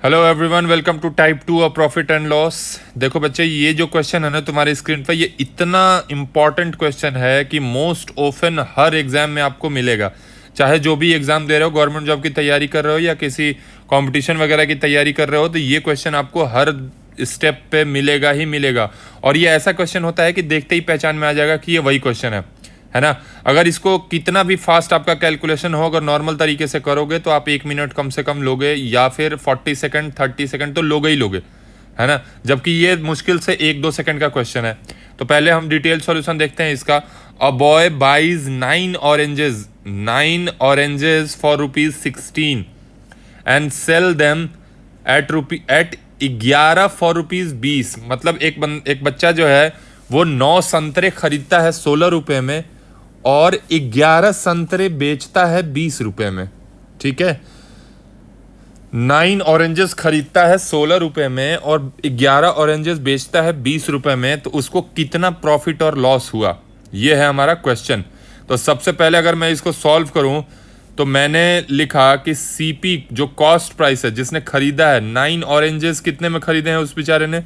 Hello everyone, welcome to type 2 of profit and loss. देखो बच्चे, ये जो क्वेश्चन है ना तुम्हारी स्क्रीन पर, ये इतना इम्पॉर्टेंट क्वेश्चन है कि मोस्ट ऑफन हर एग्जाम में आपको मिलेगा। चाहे जो भी एग्जाम दे रहे हो, गवर्नमेंट जॉब की तैयारी कर रहे हो या किसी कंपटीशन वगैरह की तैयारी कर रहे हो, तो ये क्वेश्चन आपको हर स्टेप पे मिलेगा ही मिलेगा। और ये ऐसा क्वेश्चन होता है कि देखते ही पहचान में आ जाएगा कि ये वही क्वेश्चन है ना। अगर इसको कितना भी फास्ट आपका कैलकुलेशन हो, अगर नॉर्मल तरीके से करोगे तो आप 1 मिनट कम से कम लोगे, या फिर 40 सेकंड 30 सेकंड तो लोगे ही लोगे, है ना। जबकि ये मुश्किल से 1-2 सेकंड का क्वेश्चन है। तो पहले हम डिटेल सॉल्यूशन देखते हैं इसका। A boy buys 9 oranges for ₹16 and sell them at 11 for ₹20। मतलब एक बच्चा जो है वो 9 संतरे खरीदता है 16 रुपए में और 11 संतरे बेचता है 20 रुपए में। ठीक है, 9 ऑरेंजेस खरीदता है 16 रुपए में और 11 ऑरेंजेस बेचता है 20 रुपए में, तो उसको कितना प्रॉफिट और लॉस हुआ, ये है हमारा क्वेश्चन। तो सबसे पहले अगर मैं इसको सॉल्व करूं तो मैंने लिखा कि सीपी जो कॉस्ट प्राइस है, जिसने खरीदा है 9 ऑरेंजेस, कितने में खरीदे हैं उस बेचारे ने?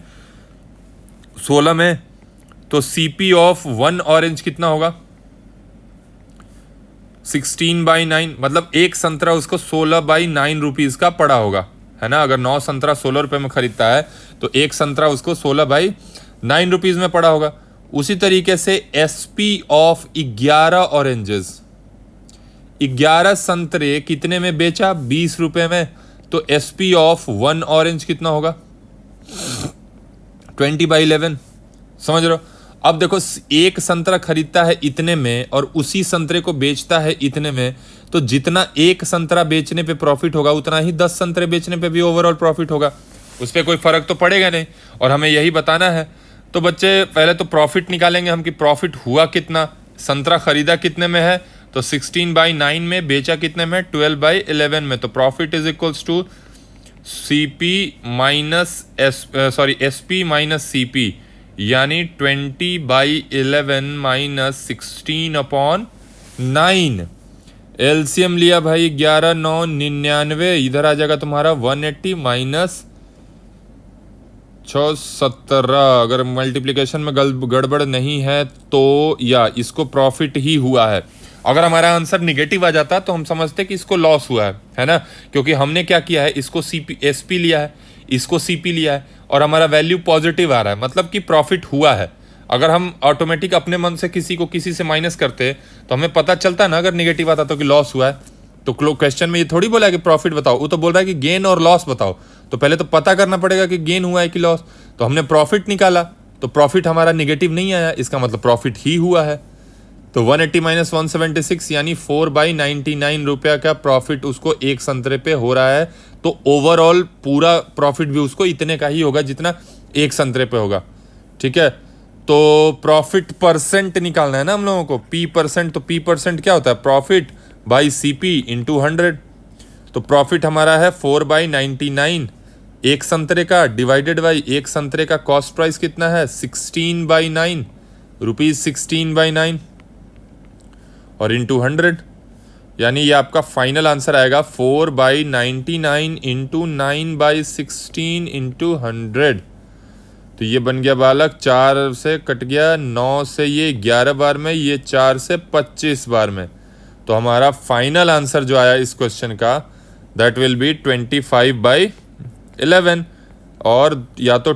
16 में। तो सीपी ऑफ 1 ऑरेंज कितना होगा? 16/9, मतलब एक संतरा उसको 16/9 रुपीज़ का पड़ा होगा, है ना। अगर 9 संतरा 16 रुपए में खरीदता है तो एक संतरा उसको 16/9 रुपीज़ में पड़ा होगा। उसी तरीके से एसपी ऑफ 11 ऑरेंजेस, 11 संतरे कितने में बेचा? 20 रुपए में। तो एसपी ऑफ 1 ऑरेंज कितना होगा? 20/11। समझ रहे हो? अब देखो, एक संतरा खरीदता है इतने में और उसी संतरे को बेचता है इतने में, तो जितना एक संतरा बेचने पे प्रॉफिट होगा उतना ही 10 संतरे बेचने पे भी ओवरऑल प्रॉफिट होगा। उस पर कोई फर्क तो पड़ेगा नहीं, और हमें यही बताना है। तो बच्चे पहले तो प्रॉफिट निकालेंगे हम कि प्रॉफिट हुआ कितना। संतरा खरीदा कितने में है? तो 16/9 में, बेचा कितने में? 12/11 में। तो profit is equals to SP minus CP, यानी 20/11 माइनस 16/9। एलसीएम लिया भाई, 11 9 99, इधर आ जाएगा तुम्हारा 180 माइनस 617। अगर मल्टीप्लिकेशन में गड़बड़ नहीं है तो, या इसको प्रॉफिट ही हुआ है। अगर हमारा आंसर निगेटिव आ जाता तो हम समझते कि इसको लॉस हुआ है ना। क्योंकि हमने क्या किया है, इसको एसपी लिया है, इसको सीपी लिया है, और हमारा वैल्यू पॉजिटिव आ रहा है, मतलब कि प्रॉफिट हुआ है। अगर हम ऑटोमेटिक अपने मन से किसी से माइनस करते तो हमें पता चलता ना, अगर निगेटिव आता तो कि लॉस हुआ है। तो क्वेश्चन में ये थोड़ी बोला है कि प्रॉफिट बताओ, वो तो बोल रहा है कि गेन और लॉस बताओ। तो पहले तो पता करना पड़ेगा कि गेन हुआ है कि लॉस। तो हमने प्रॉफिट निकाला, तो प्रॉफिट हमारा निगेटिव नहीं आया, इसका मतलब प्रॉफिट ही हुआ है। तो 180 माइनस 176, यानी 4/99 रुपया का प्रॉफिट उसको एक संतरे पे हो रहा है। तो ओवरऑल पूरा प्रॉफिट भी उसको इतने का ही होगा जितना एक संतरे पे होगा। ठीक है, तो प्रॉफिट परसेंट निकालना है ना हम लोगों को, पी परसेंट। तो पी परसेंट क्या होता है? Profit by CP into 100। तो प्रॉफिट हमारा है 4/99 एक संतरे का, डिवाइडेड बाई एक संतरे का कॉस्ट प्राइस कितना है? 16/9 रुपीज, 16/9 और इंटू 100, यानी ये आपका फाइनल आंसर आएगा 4/99 इंटू 9/16 इंटू 100। तो ये बन गया बालक, 4 से कट गया, 9 से ये 11 बार में, ये 4 से 25 बार में। तो हमारा फाइनल आंसर जो आया इस क्वेश्चन का, दैट विल बी 25/11, और या तो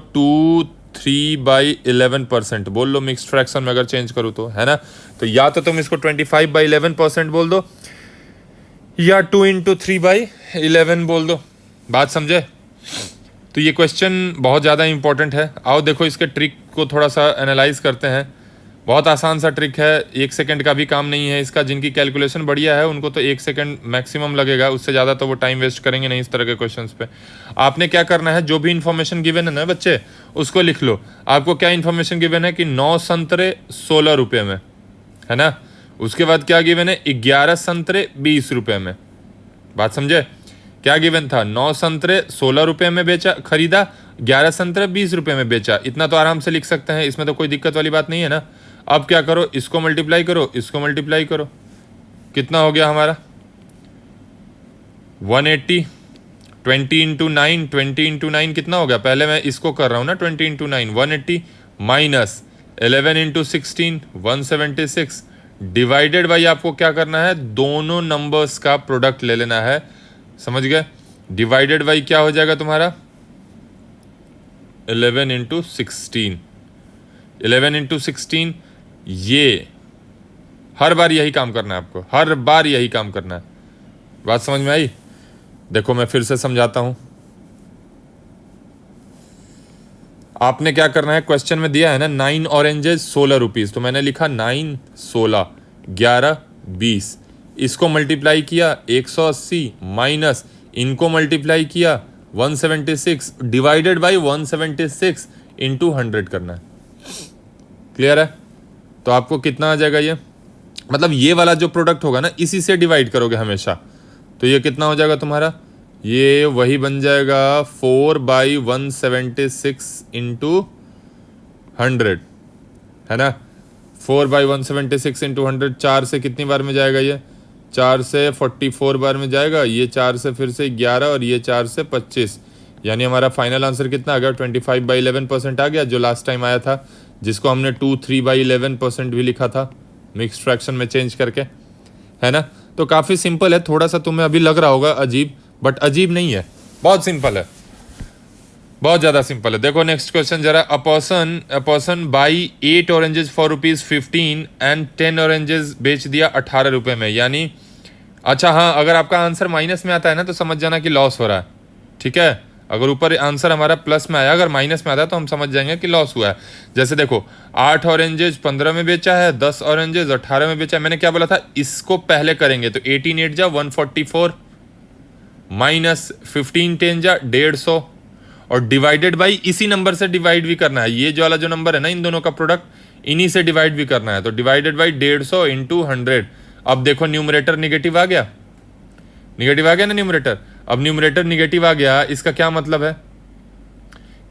3/11% बोल लो मिक्स्ड फ्रैक्शन में अगर चेंज करूँ तो, है ना। तो या तो तुम इसको 25/11% बोल दो, या 2 × 3/11 बोल दो। बात समझे? तो ये क्वेश्चन बहुत ज़्यादा इंपॉर्टेंट है। आओ देखो इसके ट्रिक को थोड़ा सा एनालाइज करते हैं। बहुत आसान सा ट्रिक है, 1 सेकंड का भी काम नहीं है इसका। जिनकी कैलकुलेशन बढ़िया है उनको तो 1 सेकंड मैक्सिमम लगेगा, उससे ज़्यादा तो वो टाइम वेस्ट करेंगे नहीं इस तरह के क्वेश्चंस पे। आपने क्या करना है, जो भी इन्फॉर्मेशन गिवन है ना बच्चे, उसको लिख लो। आपको क्या इन्फॉर्मेशन गिवन है कि 9 संतरे 16 रुपये में, है ना। उसके बाद क्या गिवन है? 11 संतरे 20 रुपये में। बात समझे? क्या गिवन था? 9 संतरे 16 रुपये में बेचा, खरीदा, 11 संतरे 20 रुपये में बेचा। इतना तो आराम से लिख सकते हैं, इसमें तो कोई दिक्कत वाली बात नहीं है ना। अब क्या करो, इसको मल्टीप्लाई करो, इसको मल्टीप्लाई करो, कितना हो गया हमारा? 180 20 इंटू 9 कितना हो गया? पहले मैं इसको कर रहा हूँ ना, 20 into 9 180 minus 11 into 16 176 divided by आपको क्या करना है? दोनों नंबर्स का प्रोडक्ट ले लेना है, समझ गए? डिवाइडेड बाई क्या हो जाएगा तुम्हारा? 11 इंटू 16 ये हर बार यही काम करना है आपको, हर बार यही काम करना है। बात समझ में आई? देखो मैं फिर से समझाता हूं। आपने क्या करना है, क्वेश्चन में दिया है ना 9 ऑरेंजेस 16 रुपीज, तो मैंने लिखा 9 16 11 20, इसको मल्टीप्लाई किया 180 माइनस इनको मल्टीप्लाई किया 176 डिवाइडेड बाई 176 इंटू 100 करना है। क्लियर है? तो आपको कितना आ जाएगा ये, मतलब ये वाला जो प्रोडक्ट होगा ना इसी से डिवाइड करोगे हमेशा, तो ये कितना हो जाएगा तुम्हारा? ये वही बन जाएगा 4/176 इंटू 100, है ना? 4/176 इंटू 100, 4 से कितनी बार में जाएगा ये? 4 से 44 बार में जाएगा, ये 4 से फिर से 11 और ये 4 से 25, यानी हमारा फाइनल आंसर कितना आ गया? 25/11% आ गया, जो लास्ट टाइम आया था, जिसको हमने 23/11% भी लिखा था मिक्स फ्रैक्शन में चेंज करके, है ना? तो काफ़ी सिंपल है, थोड़ा सा तुम्हें अभी लग रहा होगा अजीब, बट अजीब नहीं है, बहुत सिंपल है, बहुत ज़्यादा सिंपल है। देखो नेक्स्ट क्वेश्चन जरा। A person by 8 oranges for ₹15 and 10 oranges बेच दिया 18 रुपये में, यानी अच्छा हाँ, अगर आपका आंसर माइनस में आता है ना तो समझ जाना कि लॉस हो रहा है, ठीक है? अगर ऊपर आंसर हमारा प्लस में आया, अगर माइनस में आता है तो हम समझ जाएंगे कि लॉस हुआ है। जैसे देखो 8 ऑरेंजेज 15 में बेचा है, 10 ऑरेंजेज 18 में बेचा है। मैंने क्या बोला था, इसको पहले करेंगे तो 18 8 जा 144 माइनस 15 10 जा 150 और डिवाइडेड बाई इसी नंबर से डिवाइड भी करना है। ये जो वाला जो नंबर है ना, इन दोनों का प्रोडक्ट, इन्हीं से डिवाइड भी करना है, तो डिवाइडेड बाई 150 इंटू 100। अब देखो न्यूमरेटर निगेटिव आ गया, निगेटिव आ गया ना न्यूमरेटर। अब न्यूमरेटर निगेटिव आ गया, इसका क्या मतलब है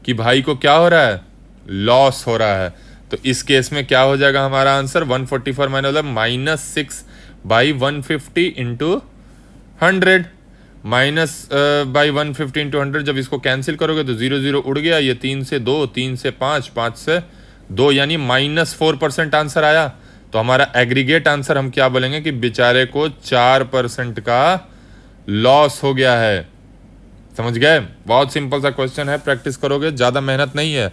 कि भाई को क्या हो रहा है? लॉस हो रहा है। तो इस केस में क्या हो जाएगा हमारा answer? 144 minus 6/150 into 100 minus by 150 into 100। जब इसको कैंसिल करोगे तो 0 0 उड़ गया, ये 3 से 2, 3 से 5, 5 से 2, यानी -4% आंसर आया। तो हमारा एग्रीगेट आंसर हम क्या बोलेंगे कि बेचारे को 4% का लॉस हो गया है। समझ गए? बहुत सिंपल सा क्वेश्चन है, प्रैक्टिस करोगे, ज़्यादा मेहनत नहीं है।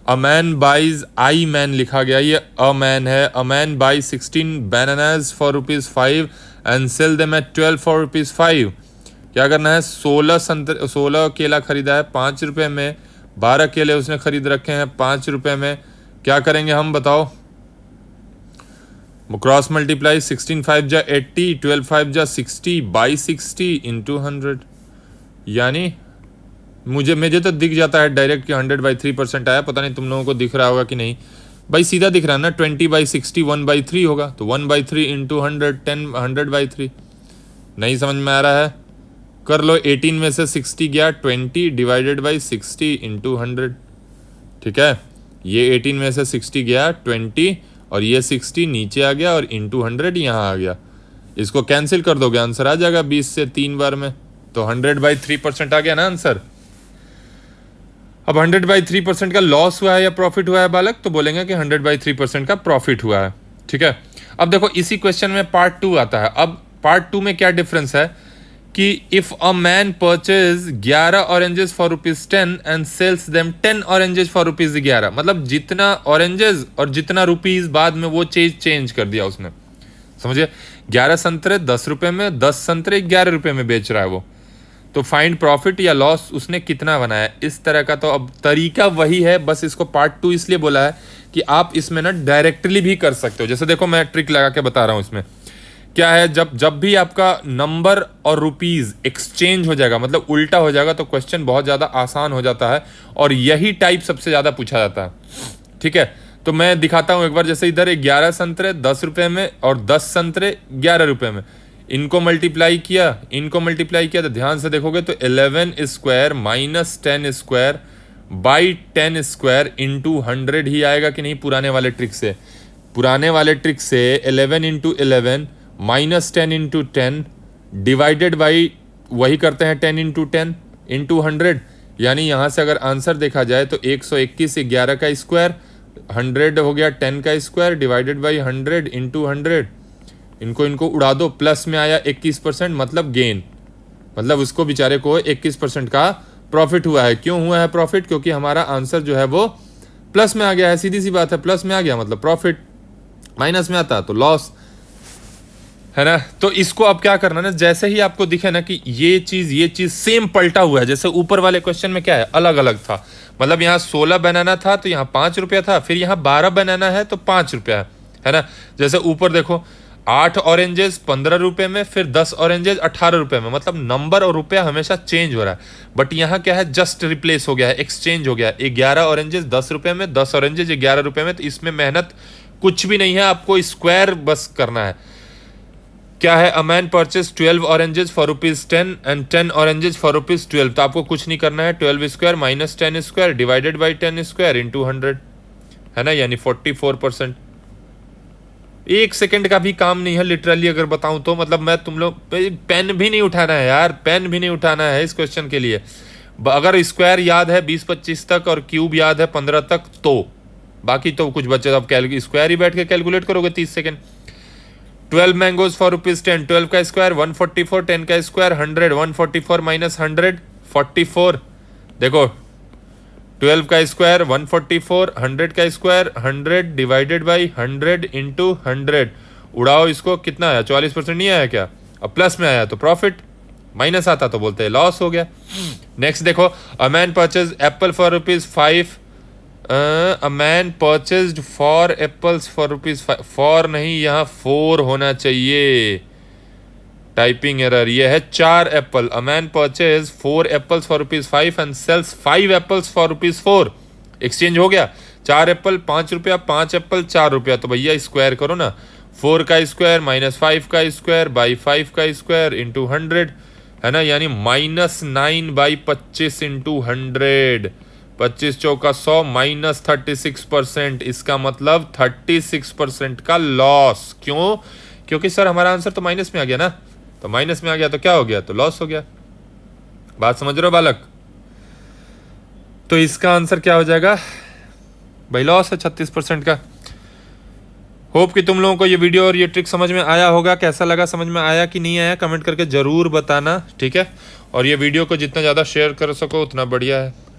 A man buys, I man लिखा गया, ये अ मैन है। A man buy 16 bananas for ₹5 and sell them at 12 for ₹5। क्या करना है? 16 केला खरीदा है 5 रुपये में, 12 केले उसने खरीद रखे हैं 5 रुपये में। क्या करेंगे हम बताओ? क्रॉस मल्टीप्लाई, 16 5 जा 80, 12 5 जा 60 बाई 60 इंटू 100, यानी मुझे तो दिख जाता है डायरेक्ट कि 100/3% आया। पता नहीं तुम लोगों को दिख रहा होगा कि नहीं भाई, सीधा दिख रहा है ना, 20/60 1/3 होगा, तो 1/3 इंटू 100 10 100/3। नहीं समझ में आ रहा है? कर लो, 18 में से 60 गया 20 डिवाइडेड बाई 60 इंटू 100, ठीक है? ये 18 में से 60 गया 20 और ये 60 नीचे आ गया और इंटू 100 यहाँ आ गया। इसको कैंसिल कर दोगे, आंसर आ जाएगा 20 से 3 बार में, तो 100/3% आ गया ना आंसर। अब 100/3% का लॉस हुआ है या प्रॉफिट हुआ है बालक? तो बोलेंगे कि 100/3% का प्रॉफिट हुआ है, ठीक है? अब देखो इसी क्वेश्चन में पार्ट 2 आता है। अब पार्ट 2 में क्या डिफरेंस है कि if a man purchase 11 oranges for ₹10 and sells them 10 oranges for ₹11, मतलब जितना ऑरेंजेस और जितना रुपीज बाद में वो चीज चेंज कर दिया उसने, समझिए? 11 संतरे 10 रुपये में, 10 संतरे 11 रुपये में बेच रहा है वो, तो फाइंड प्रॉफिट या लॉस उसने कितना बनाया, इस तरह का। तो अब तरीका वही है, बस इसको पार्ट 2 इसलिए बोला है कि आप इसमें ना डायरेक्टली भी कर सकते हो। जैसे देखो मैं ट्रिक लगा के बता रहा हूँ, इसमें क्या है, जब भी आपका नंबर और रुपीज एक्सचेंज हो जाएगा, मतलब उल्टा हो जाएगा, तो क्वेश्चन बहुत ज़्यादा आसान हो जाता है और यही टाइप सबसे ज़्यादा पूछा जाता है, ठीक है? तो मैं दिखाता हूँ एक बार। जैसे इधर 11 संतरे 10 रुपये में और 10 संतरे 11 रुपये में, इनको मल्टीप्लाई किया तो ध्यान से देखोगे तो 11 square minus 10 square by 10 square into 100 ही आएगा कि नहीं? पुराने वाले ट्रिक से 11 into 11 minus 10 into 10 divided by वही करते हैं 10 इंटू 10, इंटू 100, यानी यहाँ से अगर आंसर देखा जाए तो 121 11 का स्क्वायर, 100 हो गया 10 का स्क्वायर डिवाइडेड बाई 100 इंटू 100, इनको उड़ा दो, प्लस में आया 21%, मतलब गेन, मतलब उसको बेचारे को 21% का प्रॉफिट हुआ है। क्यों हुआ है प्रॉफिट? क्योंकि हमारा आंसर जो है वो प्लस में आ गया है, सीधी सी बात है, प्लस में आ गया मतलब प्रॉफिट, माइनस में आता तो लॉस, है ना। तो इसको अब क्या करना ना, जैसे ही आपको दिखे ना कि ये चीज सेम पलटा हुआ है, जैसे ऊपर वाले क्वेश्चन में क्या है, अलग अलग था, मतलब यहाँ 16 बनाना था तो यहाँ 5 रुपया था, फिर यहाँ 12 बनाना है तो 5 रुपया है ना। जैसे ऊपर देखो 8 ऑरेंजेस 15 रुपए में, फिर 10 ऑरेंजेस 18 रुपए में, मतलब नंबर और रुपया हमेशा चेंज हो रहा है। बट यहाँ क्या है, जस्ट रिप्लेस हो गया है, एक्सचेंज हो गया है। 11 ऑरेंजेस 10 रुपए में, 10 ऑरेंजेस 11 रुपए में, तो इसमें मेहनत कुछ भी नहीं है, आपको स्क्वायर बस करना है। क्या है, a man purchase 12 oranges for ₹10 and 10 oranges for ₹12, तो आपको कुछ नहीं करना है, 12 square minus 10 square divided by 10 square into 100, है ना, यानी 44%। 1 सेकंड का भी काम नहीं है लिटरली, अगर बताऊं तो, मतलब मैं तुम लोग पेन भी नहीं उठाना है यार, पेन भी नहीं उठाना है इस क्वेश्चन के लिए। अगर स्क्वायर याद है 20-25 तक और क्यूब याद है 15 तक, तो बाकी तो कुछ बच्चे अब स्क्वायर ही बैठ के कैलकुलेट करोगे 30 सेकंड। 12 मैंगोज फॉर ₹10, 12 का स्क्वायर 144, 10 का स्क्वायर 100, 144 माइनस 100 44। देखो 12 का स्क्वायर 144, 100 का स्क्वायर 100 डिवाइडेड बाई 100 इंटू 100, उड़ाओ इसको, कितना आया, 44% नहीं आया क्या? अब प्लस में आया तो प्रॉफिट, माइनस आता तो बोलते हैं लॉस हो गया। नेक्स्ट देखो, अ man purchase Apple for ₹5, a man purchased for apples for ₹5, for नहीं, यहाँ 4 होना चाहिए, टाइपिंग एरर। ये है 4 apple, a man purchase 4 apples for ₹5 and sells 5 apples for ₹4, exchange हो गया, 4 एप्पल 5 रुपया, 5 एप्पल 4 रुपया, तो भैया स्क्वायर करो ना, 4 का स्क्वायर माइनस 5 का स्क्वायर बाई 5 का स्क्वायर इंटू 100, है ना, यानी -9/25 इंटू 100, 25 चौका 100 माइनस 36%, इसका मतलब 36% का लॉस। क्यों? क्योंकि सर हमारा आंसर तो माइनस में आ गया ना, तो माइनस में आ गया तो क्या हो गया, तो लॉस हो गया। बात समझ रहे हो बालक? तो इसका आंसर क्या हो जाएगा भाई, लॉस है 36% का। होप कि तुम लोगों को ये वीडियो और ये ट्रिक समझ में आया होगा। कैसा लगा, समझ में आया कि नहीं आया, कमेंट करके जरूर बताना, ठीक है। और ये वीडियो को जितना ज़्यादा शेयर कर सको उतना बढ़िया है।